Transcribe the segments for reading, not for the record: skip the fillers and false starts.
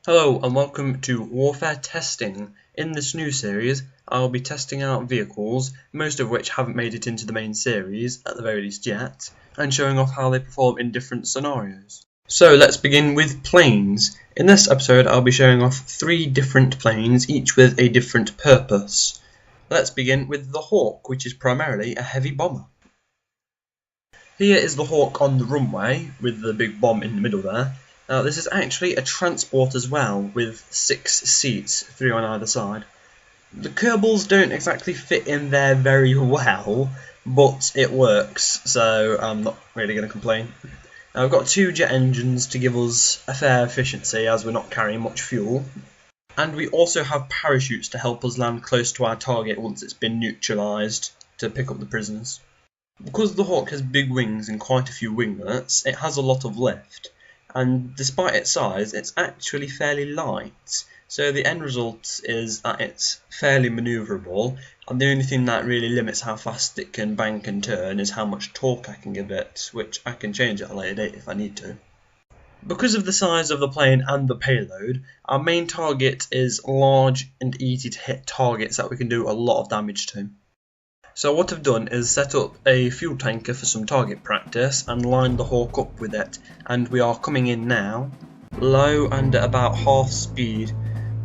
Hello and welcome to Warfare Testing. In this new series, I'll be testing out vehicles, most of which haven't made it into the main series, at the very least yet, and showing off how they perform in different scenarios. So let's begin with planes. In this episode, I'll be showing off 3 different planes, each with a different purpose. Let's begin with the Hawk, which is primarily a heavy bomber. Here is the Hawk on the runway, with the big bomb in the middle there. Now this is actually a transport as well, with 6 seats, 3 on either side. The Kerbals don't exactly fit in there very well, but it works, so I'm not really going to complain. Now we've got 2 jet engines to give us a fair efficiency as we're not carrying much fuel. And we also have parachutes to help us land close to our target once it's been neutralised to pick up the prisoners. Because the Hawk has big wings and quite a few winglets, it has a lot of lift. And despite its size, it's actually fairly light, so the end result is that it's fairly manoeuvrable, and the only thing that really limits how fast it can bank and turn is how much torque I can give it, which I can change at a later date if I need to. Because of the size of the plane and the payload, our main target is large and easy to hit targets that we can do a lot of damage to. So what I've done is set up a fuel tanker for some target practice and lined the Hawk up with it, and we are coming in now, low and at about half speed.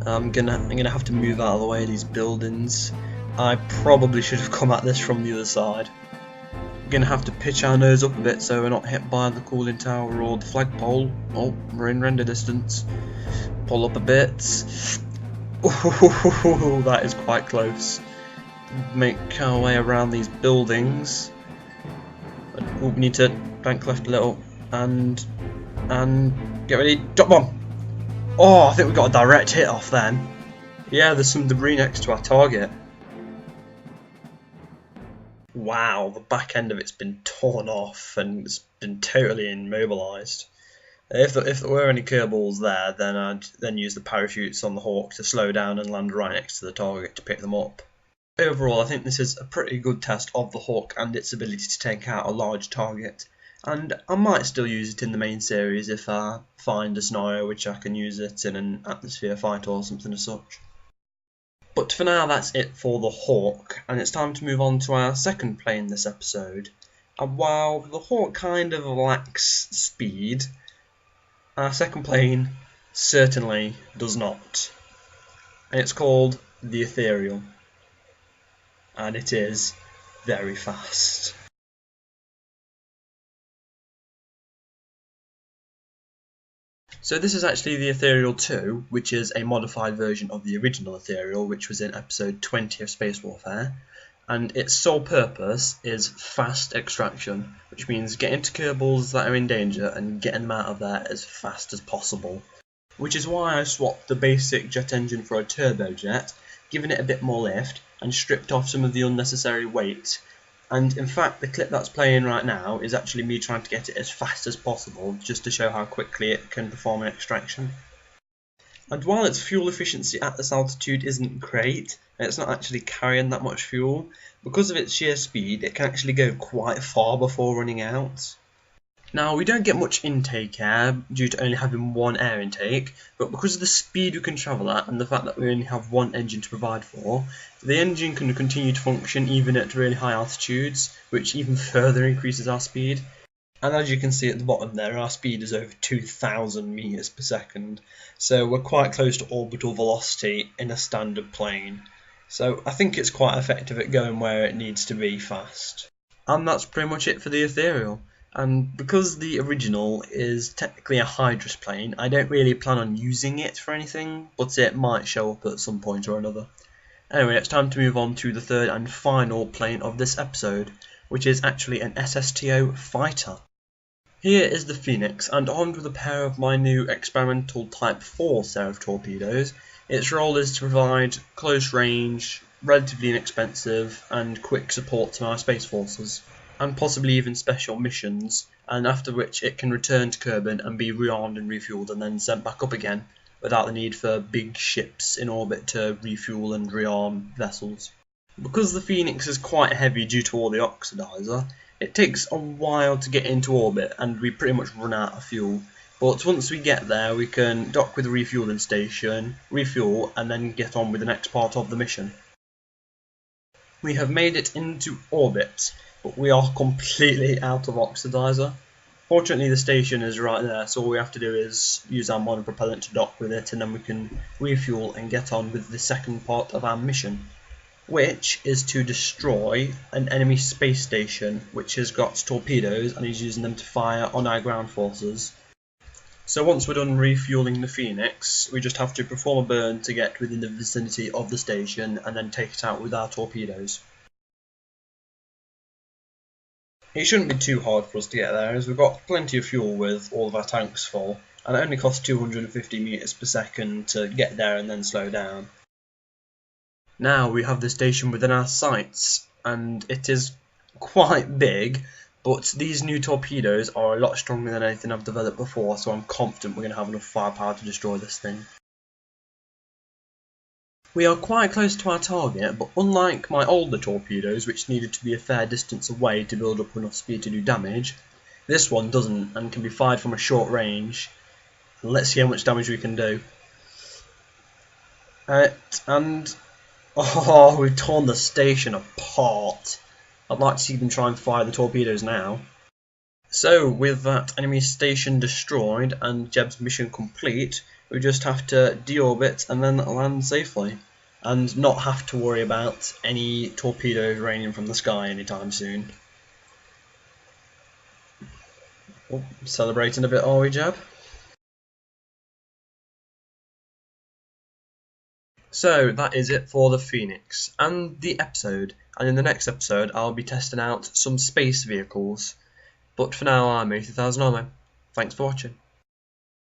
I'm gonna have to move out of the way of these buildings. I probably should have come at this from the other side. We're gonna have to pitch our nose up a bit so we're not hit by the cooling tower or the flagpole. Oh, we're in render distance. Pull up a bit. Oh, that is quite close. Make our way around these buildings. We need to bank left a little and get ready. Drop bomb! Oh, I think we got a direct hit off then. Yeah, there's some debris next to our target. Wow, the back end of it's been torn off and it's been totally immobilised. If there were any Kerbals there, then I'd then use the parachutes on the Hawk to slow down and land right next to the target to pick them up. Overall, I think this is a pretty good test of the Hawk and its ability to take out a large target, and I might still use it in the main series if I find a scenario which I can use it in an atmosphere fight or something as such. But for now, that's it for the Hawk, and it's time to move on to our second plane this episode. And while the Hawk kind of lacks speed, our second plane certainly does not, and it's called the Ethereal. And it is very fast. So this is actually the Ethereal 2, which is a modified version of the original Ethereal, which was in episode 20 of Space Warfare, and its sole purpose is fast extraction, which means getting to Kerbals that are in danger and getting them out of there as fast as possible. Which is why I swapped the basic jet engine for a turbojet, giving it a bit more lift, and stripped off some of the unnecessary weight. And in fact, the clip that's playing right now is actually me trying to get it as fast as possible, just to show how quickly it can perform an extraction. And while its fuel efficiency at this altitude isn't great, and it's not actually carrying that much fuel, because of its sheer speed, it can actually go quite far before running out. Now, we don't get much intake air due to only having one air intake, but because of the speed we can travel at and the fact that we only have one engine to provide for, the engine can continue to function even at really high altitudes, which even further increases our speed. And as you can see at the bottom there, our speed is over 2,000 meters per second, so we're quite close to orbital velocity in a standard plane. So I think it's quite effective at going where it needs to be fast. And that's pretty much it for the Ethereal. And because the original is technically a Hydrus plane, I don't really plan on using it for anything, but it might show up at some point or another. Anyway, it's time to move on to the third and final plane of this episode, which is actually an SSTO fighter. Here is the Phoenix, and armed with a pair of my new experimental Type 4 Seraph torpedoes, its role is to provide close range, relatively inexpensive, and quick support to our space forces, and possibly even special missions, and after which it can return to Kerbin and be rearmed and refueled and then sent back up again, without the need for big ships in orbit to refuel and rearm vessels. Because the Phoenix is quite heavy due to all the oxidizer, it takes a while to get into orbit and we pretty much run out of fuel, But once we get there, we can dock with the refueling station, refuel, and then get on with the next part of the mission. We have made it into orbit, but we are completely out of oxidizer. Fortunately, the station is right there, so all we have to do is use our monopropellant to dock with it, and then we can refuel and get on with the second part of our mission, which is to destroy an enemy space station which has got torpedoes and is using them to fire on our ground forces. So once we're done refueling the Phoenix, we just have to perform a burn to get within the vicinity of the station and then take it out with our torpedoes. It shouldn't be too hard for us to get there, as we've got plenty of fuel with all of our tanks full, and it only costs 250 meters per second to get there and then slow down. Now we have the station within our sights, and it is quite big, but these new torpedoes are a lot stronger than anything I've developed before, so I'm confident we're going to have enough firepower to destroy this thing. We are quite close to our target, but unlike my older torpedoes, which needed to be a fair distance away to build up enough speed to do damage, this one doesn't and can be fired from a short range. Let's see how much damage we can do. Oh, we've torn the station apart. I'd like to see them try and fire the torpedoes now. So, with that enemy station destroyed and Jeb's mission complete, we just have to deorbit and then land safely, and not have to worry about any torpedoes raining from the sky anytime soon. Oh, celebrating a bit, are we, Jeb? So that is it for the Phoenix and the episode, and in the next episode I'll be testing out some space vehicles. But for now, I'm 80,000 Army. Thanks for watching.